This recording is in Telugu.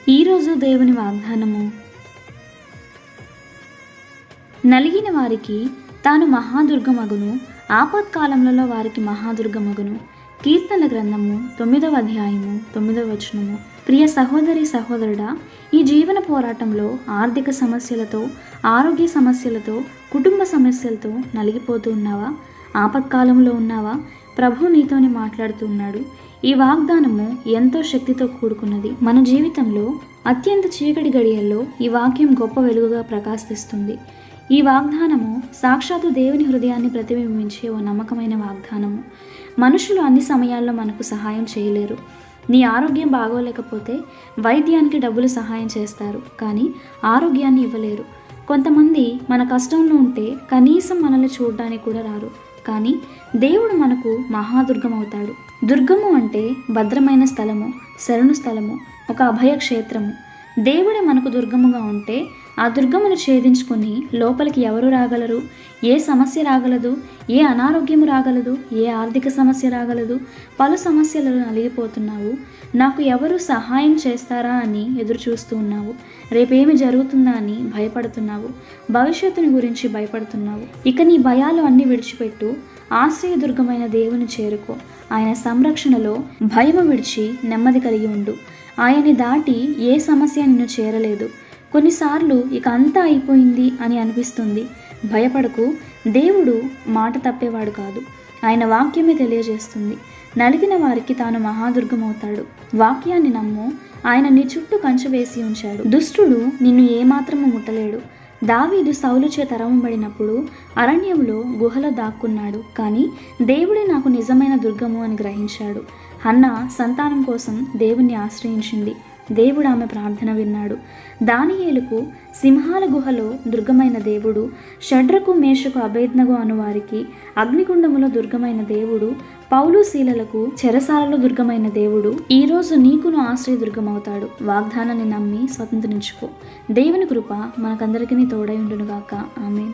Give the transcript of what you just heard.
ఈరోజు దేవుని వాగ్దానము. నలిగిన వారికి తాను మహాదుర్గమగును, ఆపత్కాలములలో వారికి మహాదుర్గమగును. కీర్తనల గ్రంథము 9వ అధ్యాయము 9వ వచనము. ప్రియ సహోదరి సహోదరుడా, ఈ జీవన పోరాటంలో ఆర్థిక సమస్యలతో, ఆరోగ్య సమస్యలతో, కుటుంబ సమస్యలతో నలిగిపోతూ ఉన్నావా? ఆపత్కాలంలో ఉన్నావా? ప్రభు నీతోనే మాట్లాడుతూ ఉన్నాడు. ఈ వాగ్దానము ఎంతో శక్తితో కూడుకున్నది. మన జీవితంలో అత్యంత చీకటి గడియల్లో ఈ వాక్యం గొప్ప వెలుగుగా ప్రకాశిస్తుంది. ఈ వాగ్దానము సాక్షాత్తు దేవుని హృదయాన్ని ప్రతిబింబించే ఓ నమ్మకమైన వాగ్దానము. మనుషులు అన్ని సమయాల్లో మనకు సహాయం చేయలేరు. నీ ఆరోగ్యం బాగోలేకపోతే వైద్యానికి డబ్బులు సహాయం చేస్తారు, కానీ ఆరోగ్యాన్ని ఇవ్వలేరు. కొంతమంది మన కష్టంలో ఉంటే కనీసం మనల్ని చూడడానికి కూడా రారు, కానీ దేవుడు మనకు మహాదుర్గం అవుతాడు. దుర్గము అంటే భద్రమైన స్థలము, శరణు స్థలము, ఒక అభయ క్షేత్రము. దేవుడే మనకు దుర్గముగా ఉంటే ఆ దుర్గమును ఛేదించుకొని లోపలికి ఎవరు రాగలరు? ఏ సమస్య రాగలదు? ఏ అనారోగ్యము రాగలదు? ఏ ఆర్థిక సమస్య రాగలదు? పలు సమస్యలలో నలిగిపోతున్నావు. నాకు ఎవరు సహాయం చేస్తారా అని ఎదురు చూస్తూ ఉన్నావు. రేపేమి జరుగుతుందా అని భయపడుతున్నావు. భవిష్యత్తుని గురించి భయపడుతున్నావు. ఇక నీ భయాలు అన్నీ విడిచిపెట్టు. ఆశ్రయదుర్గమైన దేవుని చేరుకో. ఆయన సంరక్షణలో భయము విడిచి నెమ్మది కలిగి ఉండు. ఆయన్ని దాటి ఏ సమస్య నిన్ను చేరలేదు. కొన్నిసార్లు ఇక అంతా అయిపోయింది అని అనిపిస్తుంది. భయపడకు. దేవుడు మాట తప్పేవాడు కాదు. ఆయన వాక్యమే తెలియజేస్తుంది. నలిగిన వారికి తాను మహాదుర్గమవుతాడు. వాక్యాన్ని నమ్ము. ఆయన నీ చుట్టూ కంచె వేసి ఉంచాడు. దుష్టుడు నిన్ను ఏమాత్రము ముట్టలేడు. దావీదు సౌలు చేత తరమబడినప్పుడు అరణ్యంలో గుహలో దాక్కున్నాడు, కానీ దేవుడే నాకు నిజమైన దుర్గము అని గ్రహించాడు. హన్నా సంతానం కోసం దేవుణ్ణి ఆశ్రయించింది. దేవుడు ఆమె ప్రార్థన విన్నాడు. దానియేలుకు సింహాల గుహలో దుర్గమైన దేవుడు, షడ్రకు మేషకు అబేద్నగో అనువారికి అగ్నిగుండములో దుర్గమైన దేవుడు, పౌలు శీలలకు చెరసాలలో దుర్గమైన దేవుడు ఈరోజు నీకును ఆశ్రయ దుర్గమవుతాడు. వాగ్దానాన్ని నమ్మి స్వతంత్రించుకో. దేవుని కృప మనకందరికీ తోడై ఉండునుగాక. ఆమేన్.